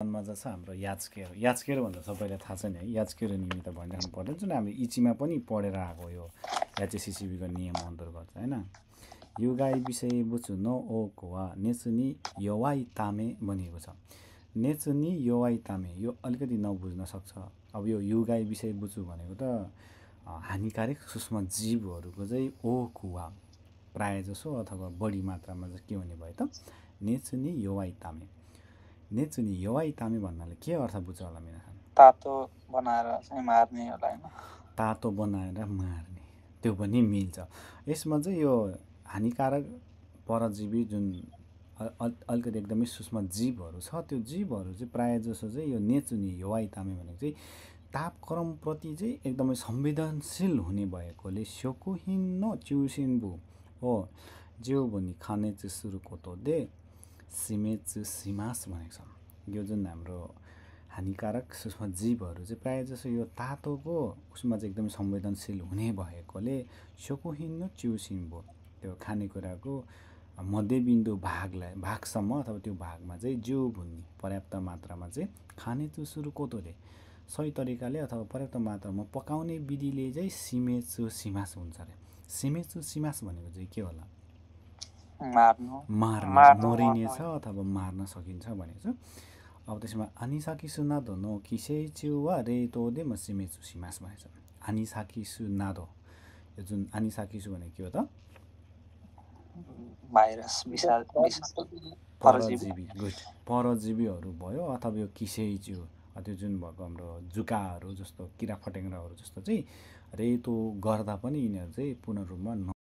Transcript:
मा चाहिँ छ हाम्रो याजकेरो याजकेरो भन्दा सबैलाई थाहा छ नि है याजकेरो नियम त भनिराख्नु पर्दैन जुन हामीले इचीमा पनि पढेर आएको यो एचएससिसिबीको नियम अन्तर्गत होइन युगाई विषय बुझु न ओ कोवा नेचुनी योवाई तामे भनिएको छ नेचुनी योवाई तामे यो अलिकति नबुझ्न सक्छ अब यो युगाई विषय बुझु भनेको त हानिकारक सूक्ष्म जीवहरूको चाहिँ ओ कुवा प्रायः जसो अथवा बढी मात्रामा चाहिँ के हुने भयो त नेचुनी योवाई तामे नेचुनी योवाई तामे भन्नाले के अर्थ बुझ्छ होला मिनासान तातो बनाएर चाहिँ मार्ने होला हैन तातो बनाएर मार्ने त्यो पनि मिल्छ यसमा चाहिँ यो हानिकारक परजीवी जुन अलिकति एकदमै सूक्ष्म जीवहरू छ त्यो जीवहरू चाहिँ प्रायः जसो चाहिँ यो नेचुनी योवाई तामे भनेको चाहिँ तापक्रमप्रति चाहिँ एकदमै संवेदनशील हुने भएकोले स्योकुहिन्नो च्युसिन्बु हो ज्यू भनी खाने सुरु कोतो दे सिमेचु सिमास भनेको छ यो जुन हाम्रो हानिकारक सूक्ष्म जीवहरू चाहिँ प्रायः जसो यो तातोको उसमा चाहिँ एकदमै संवेदनशील हुने भएकोले स्योकुहिन्नो च्युसिन्बु त्यो खानेकुराको मध्यबिन्दु भागसम्म अथवा त्यो भागमा चाहिँ ज्यू भुन्नी पर्याप्त मात्रामा चाहिँ खाने सुरु कोतोले सही तरिकाले अथवा पर्याप्त मात्रामा पकाउने विधिले चाहिँ सिमेचु सिमास हुन्छ अरे सिमेचु सिमास भनेको चाहिँ के होला मरिने छ अथवा मार्न सकिन्छ भनेको छ अब त्यसमा आनिसाकिसु नादो नो किसेइचु वा रेतो दे म सिमेचु सिमास भनेको छ आनिसाकिसु नादो यो जुन आनिसाकिसु भनेको के हो त भाइरस परजीवीहरू भयो अथवा यो किसेइचु त्यो जुन भएको हाम्रो जुकाहरू जस्तो किरा फटेङ्ग्राहरू जस्तो चाहिँ रेतो गर्दा पनि यिनीहरू चाहिँ पूर्ण रूपमा